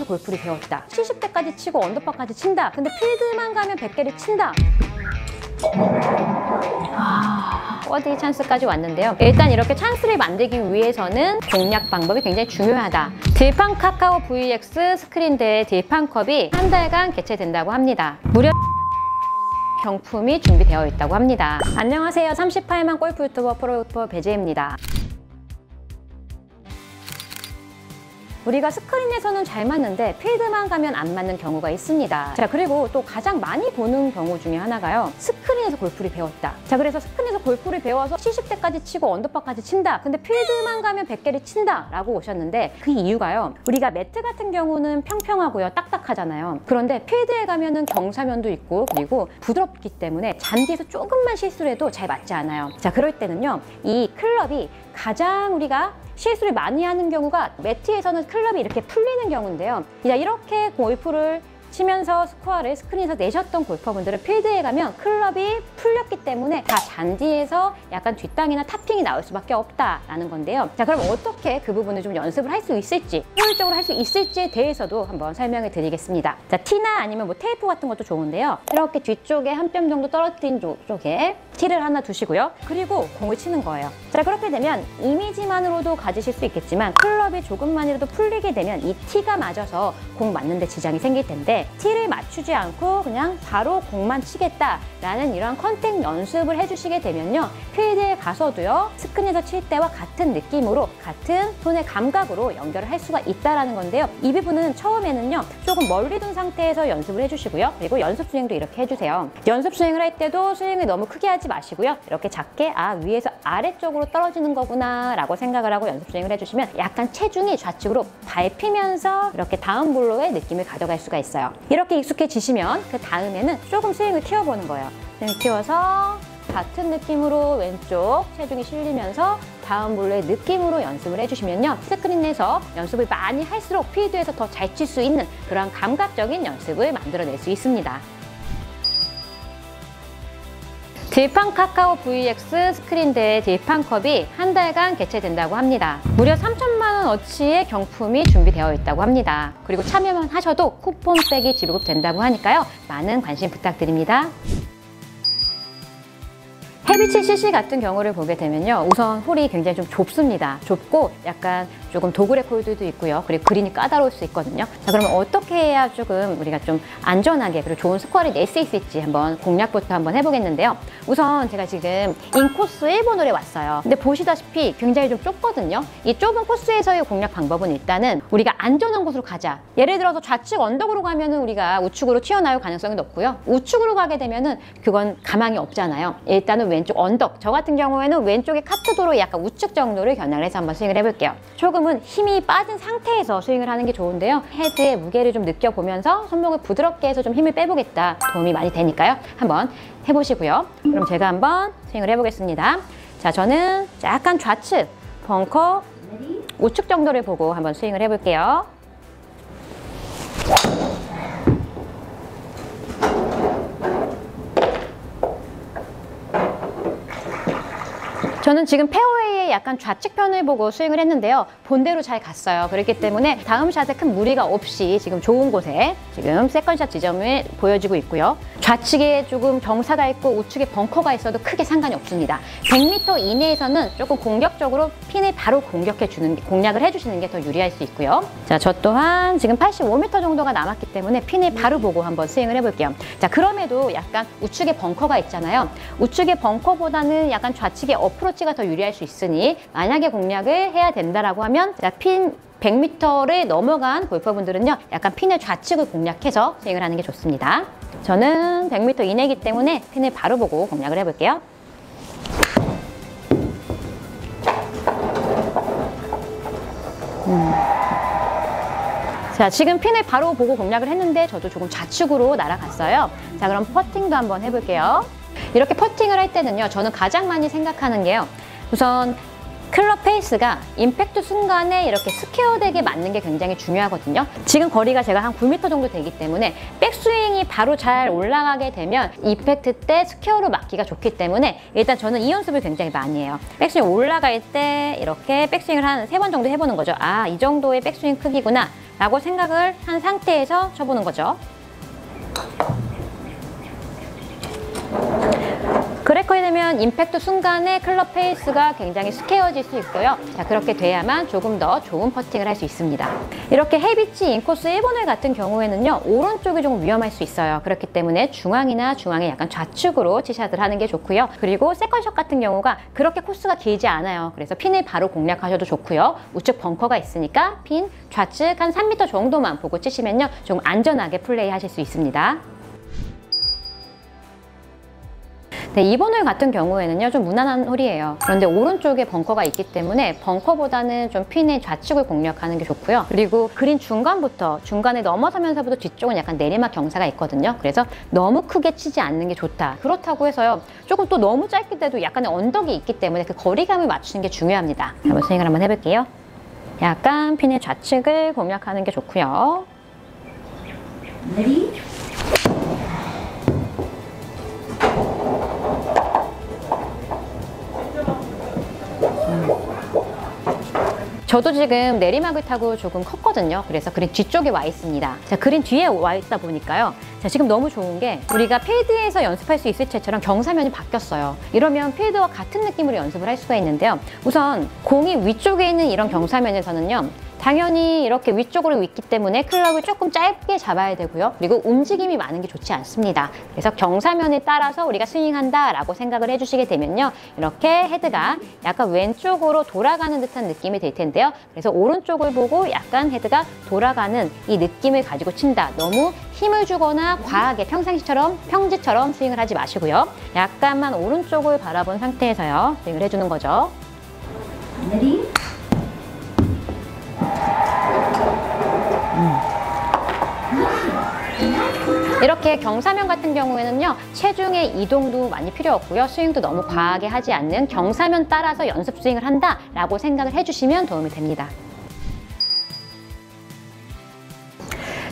스크린에서 골프를 배웠다. 70대까지 치고 언더파까지 친다. 근데 필드만 가면 100개를 친다. 버디 찬스까지 왔는데요. 일단 이렇게 찬스를 만들기 위해서는 공략 방법이 굉장히 중요하다. 들판 카카오 VX 스크린 대회 들판컵이 한 달간 개최된다고 합니다. 무려 경품이 준비되어 있다고 합니다. 안녕하세요. 38만 골프 유튜버 프로 배지혜입니다. 우리가 스크린에서는 잘 맞는데 필드만 가면 안 맞는 경우가 있습니다. 자, 그리고 또 가장 많이 보는 경우 중에 하나가요. 스크린에서 골프를 배웠다. 자, 그래서 스크린에서 골프를 배워서 70대까지 치고 언더파까지 친다. 근데 필드만 가면 100개를 친다 라고 오셨는데 그 이유가요. 우리가 매트 같은 경우는 평평하고요. 딱딱하잖아요. 그런데 필드에 가면은 경사면도 있고 그리고 부드럽기 때문에 잔디에서 조금만 실수를 해도 잘 맞지 않아요. 자, 그럴 때는요. 이 클럽이 가장 우리가 실수를 많이 하는 경우가 매트에서는 클럽이 이렇게 풀리는 경우인데요. 이렇게 골프를 치면서 스코어를 스크린에서 내셨던 골퍼분들은 필드에 가면 클럽이 풀렸기 때문에 다 잔디에서 약간 뒷땅이나 탑핑이 나올 수밖에 없다라는 건데요. 자, 그럼 어떻게 그 부분을 좀 연습을 할 수 있을지, 효율적으로 할 수 있을지에 대해서도 한번 설명을 드리겠습니다. 자, 티나 아니면 뭐 테이프 같은 것도 좋은데요. 이렇게 뒤쪽에 한 뼘 정도 떨어뜨린 쪽에 티를 하나 두시고요. 그리고 공을 치는 거예요. 자, 그렇게 되면 이미지만으로도 가지실 수 있겠지만 클럽이 조금만이라도 풀리게 되면 이 티가 맞아서 공 맞는데 지장이 생길 텐데 티를 맞추지 않고 그냥 바로 공만 치겠다라는 이런 컨택 연습을 해주시게 되면요. 필드에 가서도요. 스크린에서 칠 때와 같은 느낌으로 같은 손의 감각으로 연결을 할 수가 있다는 건데요. 이 부분은 처음에는요. 조금 멀리 둔 상태에서 연습을 해주시고요. 그리고 연습 스윙도 이렇게 해주세요. 연습 스윙을 할 때도 스윙을 너무 크게 하지 마시고요. 이렇게 작게 위에서 아래쪽으로 떨어지는 거구나 라고 생각을 하고 연습 스윙을 해주시면 약간 체중이 좌측으로 밟히면서 이렇게 다운 볼로의 느낌을 가져갈 수가 있어요. 이렇게 익숙해지시면 그 다음에는 조금 스윙을 튀어보는 거예요. 스윙을 튀어서 같은 느낌으로 왼쪽 체중이 실리면서 다운 볼로의 느낌으로 연습을 해주시면요. 스크린에서 연습을 많이 할수록 필드에서 더 잘 칠 수 있는 그런 감각적인 연습을 만들어낼 수 있습니다. 들판 카카오 VX 스크린 대회 들판컵이 한 달간 개최된다고 합니다. 무려 3천만 원어치의 경품이 준비되어 있다고 합니다. 그리고 참여만 하셔도 쿠폰백이 지급된다고 하니까요. 많은 관심 부탁드립니다. 헤비치 CC 같은 경우를 보게 되면요. 우선 홀이 굉장히 좀 좁습니다. 좁고 약간 조금 도그렉 홀들도 있고요. 그리고 그린이 까다로울 수 있거든요. 자, 그러면 어떻게 해야 조금 우리가 좀 안전하게 그리고 좋은 스코어를 낼 수 있을지 한번 공략부터 한번 해보겠는데요. 우선 제가 지금 인코스 1번홀에 왔어요. 근데 보시다시피 굉장히 좀 좁거든요. 이 좁은 코스에서의 공략 방법은 일단은 우리가 안전한 곳으로 가자. 예를 들어서 좌측 언덕으로 가면은 우리가 우측으로 튀어나올 가능성이 높고요. 우측으로 가게 되면은 그건 가망이 없잖아요. 일단은 왼쪽 언덕, 저 같은 경우에는 왼쪽에 카트도로 약간 우측 정도를 겨냥을 해서 한번 스윙을 해볼게요. 조금은 힘이 빠진 상태에서 스윙을 하는 게 좋은데요. 헤드의 무게를 좀 느껴보면서 손목을 부드럽게 해서 좀 힘을 빼보겠다. 도움이 많이 되니까요. 한번 해보시고요. 그럼 제가 한번 스윙을 해보겠습니다. 자, 저는 약간 좌측, 벙커, 우측 정도를 보고 한번 스윙을 해볼게요. 저는 지금 페어웨이의 약간 좌측편을 보고 스윙을 했는데요. 본대로 잘 갔어요. 그렇기 때문에 다음 샷에 큰 무리가 없이 지금 좋은 곳에 지금 세컨샷 지점을 보여지고 있고요. 좌측에 조금 경사가 있고 우측에 벙커가 있어도 크게 상관이 없습니다. 100m 이내에서는 조금 공격적으로 핀을 바로 공략을 해주시는 게 더 유리할 수 있고요. 자, 저 또한 지금 85m 정도가 남았기 때문에 핀을 바로 보고 한번 스윙을 해볼게요. 자, 그럼에도 약간 우측에 벙커가 있잖아요. 우측의 벙커보다는 약간 좌측의 어프로치가 더 유리할 수 있으니 만약에 공략을 해야 된다라고 하면 핀 100m를 넘어간 골퍼분들은요. 약간 핀의 좌측을 공략해서 스윙을 하는 게 좋습니다. 저는 100m 이내이기 때문에 핀을 바로 보고 공략을 해볼게요. 자, 지금 핀을 바로 보고 공략을 했는데 저도 조금 좌측으로 날아갔어요. 자, 그럼 퍼팅도 한번 해볼게요. 이렇게 퍼팅을 할 때는요. 저는 가장 많이 생각하는 게요. 우선 클럽 페이스가 임팩트 순간에 이렇게 스퀘어되게 맞는 게 굉장히 중요하거든요. 지금 거리가 제가 한 9m 정도 되기 때문에 백스윙이 바로 잘 올라가게 되면 임팩트 때 스퀘어로 맞기가 좋기 때문에 일단 저는 이 연습을 굉장히 많이 해요. 백스윙 올라갈 때 이렇게 백스윙을 한 3번 정도 해보는 거죠. 아, 이 정도의 백스윙 크기구나 라고 생각을 한 상태에서 쳐보는 거죠. 그렇게 되면 임팩트 순간에 클럽 페이스가 굉장히 스퀘어질 수 있고요. 자, 그렇게 돼야만 조금 더 좋은 퍼팅을 할 수 있습니다. 이렇게 헤비치 인코스 1번홀 같은 경우에는요, 오른쪽이 조금 위험할 수 있어요. 그렇기 때문에 중앙이나 중앙에 약간 좌측으로 티샷을 하는 게 좋고요. 그리고 세컨샷 같은 경우가 그렇게 코스가 길지 않아요. 그래서 핀을 바로 공략하셔도 좋고요. 우측 벙커가 있으니까 핀 좌측 한 3m 정도만 보고 치시면요, 좀 안전하게 플레이 하실 수 있습니다. 네, 2번 홀 같은 경우에는요, 좀 무난한 홀이에요. 그런데 오른쪽에 벙커가 있기 때문에 벙커보다는 좀 핀의 좌측을 공략하는 게 좋고요. 그리고 그린 중간부터, 중간에 넘어서면서부터 뒤쪽은 약간 내리막 경사가 있거든요. 그래서 너무 크게 치지 않는 게 좋다. 그렇다고 해서요, 조금 또 너무 짧게 돼도 약간의 언덕이 있기 때문에 그 거리감을 맞추는 게 중요합니다. 한번 스윙을 한번 해볼게요. 약간 핀의 좌측을 공략하는 게 좋고요. Ready? 저도 지금 내리막을 타고 조금 컸거든요. 그래서 그린 뒤쪽에 와 있습니다. 자, 그린 뒤에 와 있다 보니까요. 자, 지금 너무 좋은 게 우리가 필드에서 연습할 수 있을 때처럼 경사면이 바뀌었어요. 이러면 필드와 같은 느낌으로 연습을 할 수가 있는데요. 우선 공이 위쪽에 있는 이런 경사면에서는요, 당연히 이렇게 위쪽으로 있기 때문에 클럽을 조금 짧게 잡아야 되고요. 그리고 움직임이 많은 게 좋지 않습니다. 그래서 경사면에 따라서 우리가 스윙한다라고 생각을 해주시게 되면요, 이렇게 헤드가 약간 왼쪽으로 돌아가는 듯한 느낌이 될 텐데요. 그래서 오른쪽을 보고 약간 헤드가 돌아가는 이 느낌을 가지고 친다. 너무 힘을 주거나 과하게 평지처럼 스윙을 하지 마시고요. 약간만 오른쪽을 바라본 상태에서요, 스윙을 해주는 거죠. Ready? 이렇게 경사면 같은 경우에는요, 체중의 이동도 많이 필요 없고요. 스윙도 너무 과하게 하지 않는 경사면 따라서 연습 스윙을 한다라고 생각을 해주시면 도움이 됩니다.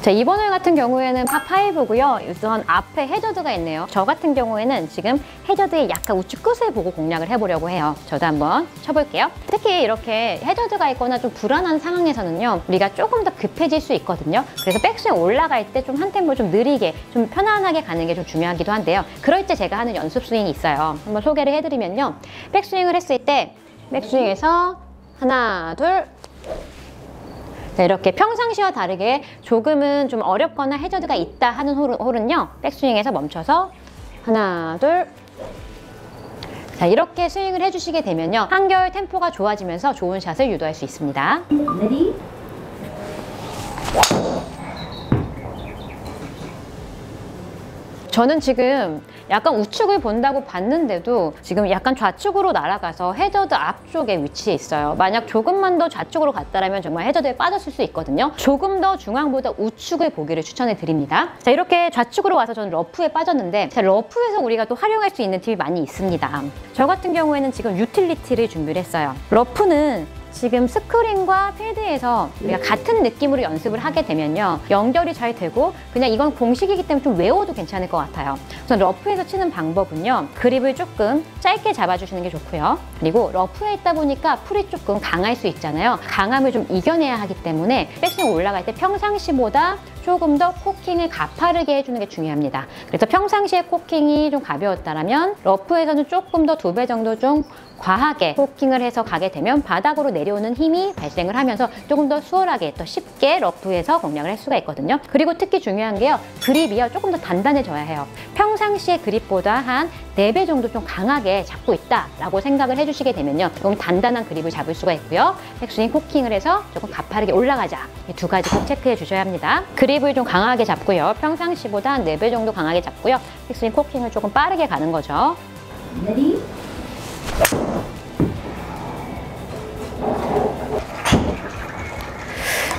자, 이번 홀 같은 경우에는 파5고요. 우선 앞에 해저드가 있네요. 저 같은 경우에는 지금 해저드의 약간 우측 끝을 보고 공략을 해보려고 해요. 저도 한번 쳐볼게요. 특히 이렇게 해저드가 있거나 좀 불안한 상황에서는요, 우리가 조금 더 급해질 수 있거든요. 그래서 백스윙 올라갈 때 좀 한 템포 좀 느리게, 좀 편안하게 가는 게 좀 중요하기도 한데요. 그럴 때 제가 하는 연습 스윙이 있어요. 한번 소개를 해드리면요. 백스윙을 했을 때 백스윙에서 하나, 둘, 자, 이렇게 평상시와 다르게 조금은 좀 어렵거나 해저드가 있다 하는 홀은요, 백스윙에서 멈춰서 하나, 둘. 자, 이렇게 스윙을 해주시게 되면요, 한결 템포가 좋아지면서 좋은 샷을 유도할 수 있습니다. Ready? 저는 지금 약간 우측을 본다고 봤는데도 지금 약간 좌측으로 날아가서 해저드 앞쪽에 위치해 있어요. 만약 조금만 더 좌측으로 갔다면 정말 해저드에 빠졌을 수 있거든요. 조금 더 중앙보다 우측을 보기를 추천해 드립니다. 자, 이렇게 좌측으로 와서 저는 러프에 빠졌는데, 자, 러프에서 우리가 또 활용할 수 있는 팁이 많이 있습니다. 저 같은 경우에는 지금 유틸리티를 준비를 했어요. 러프는 지금 스크린과 필드에서 우리가 같은 느낌으로 연습을 하게 되면요, 연결이 잘 되고 그냥 이건 공식이기 때문에 좀 외워도 괜찮을 것 같아요. 우선 러프에서 치는 방법은요, 그립을 조금 짧게 잡아주시는 게 좋고요. 그리고 러프에 있다 보니까 풀이 조금 강할 수 있잖아요. 강함을 좀 이겨내야 하기 때문에 백스윙 올라갈 때 평상시보다 조금 더 코킹을 가파르게 해주는 게 중요합니다. 그래서 평상시에 코킹이 좀 가벼웠다면 러프에서는 조금 더 2배 정도 좀 과하게 코킹을 해서 가게 되면 바닥으로 내려오는 힘이 발생을 하면서 조금 더 수월하게, 더 쉽게 러프에서 공략을 할 수가 있거든요. 그리고 특히 중요한 게요, 그립이요, 조금 더 단단해져야 해요. 평상시의 그립보다 한 4배 정도 좀 강하게 잡고 있다라고 생각을 해주시게 되면요, 조금 단단한 그립을 잡을 수가 있고요. 백스윙 코킹을 해서 조금 가파르게 올라가자. 이 2가지 꼭 체크해 주셔야 합니다. 그립을 좀 강하게 잡고요. 평상시보다 한 4배 정도 강하게 잡고요. 백스윙 코킹을 조금 빠르게 가는 거죠. Ready?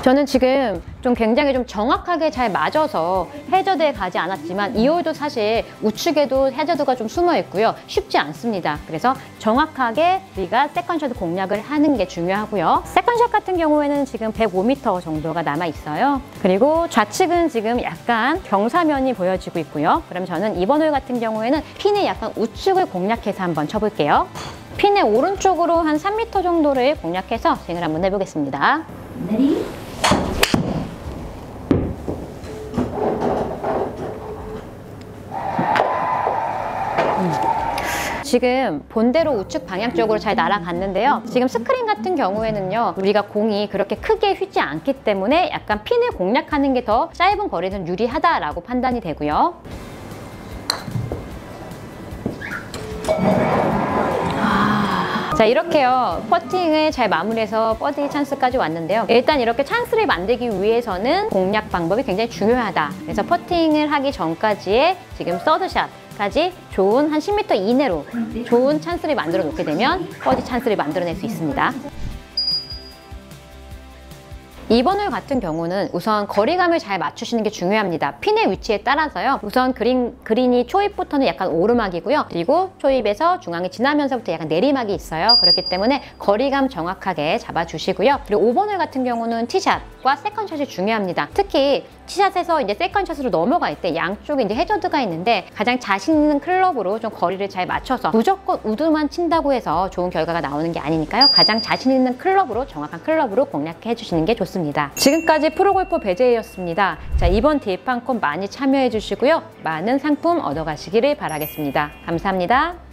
저는 지금 좀 굉장히 좀 정확하게 잘 맞아서 해저드에 가지 않았지만 이 홀도 사실 우측에도 해저드가 좀 숨어 있고요. 쉽지 않습니다. 그래서 정확하게 우리가 세컨샷 공략을 하는 게 중요하고요. 세컨샷 같은 경우에는 지금 105m 정도가 남아 있어요. 그리고 좌측은 지금 약간 경사면이 보여지고 있고요. 그럼 저는 이번 홀 같은 경우에는 핀의 약간 우측을 공략해서 한번 쳐볼게요. 핀의 오른쪽으로 한 3m 정도를 공략해서 스윙을 한번 해보겠습니다. Ready? 지금 본대로 우측 방향 쪽으로 잘 날아갔는데요. 지금 스크린 같은 경우에는요, 우리가 공이 그렇게 크게 휘지 않기 때문에 약간 핀을 공략하는 게 더 짧은 거리는 유리하다라고 판단이 되고요. 자, 이렇게요, 퍼팅을 잘 마무리해서 버디 찬스까지 왔는데요. 일단 이렇게 찬스를 만들기 위해서는 공략 방법이 굉장히 중요하다. 그래서 퍼팅을 하기 전까지의 지금 서드샷까지 좋은 한 10m 이내로 좋은 찬스를 만들어 놓게 되면 버디 찬스를 만들어낼 수 있습니다. 이번 홀 같은 경우는 우선 거리감을 잘 맞추시는 게 중요합니다. 핀의 위치에 따라서요. 우선 그린이 초입부터는 약간 오르막이고요. 그리고 초입에서 중앙에 지나면서부터 약간 내리막이 있어요. 그렇기 때문에 거리감 정확하게 잡아주시고요. 그리고 5번 홀 같은 경우는 티샷과 세컨샷이 중요합니다. 특히 티샷에서 이제 세컨샷으로 넘어갈 때 양쪽에 이제 해저드가 있는데 가장 자신 있는 클럽으로 좀 거리를 잘 맞춰서 무조건 우드만 친다고 해서 좋은 결과가 나오는 게 아니니까요. 가장 자신 있는 클럽으로, 정확한 클럽으로 공략해 주시는 게 좋습니다. 지금까지 프로골퍼 배재희였습니다. 자, 이번 딜판콘 많이 참여해 주시고요. 많은 상품 얻어가시기를 바라겠습니다. 감사합니다.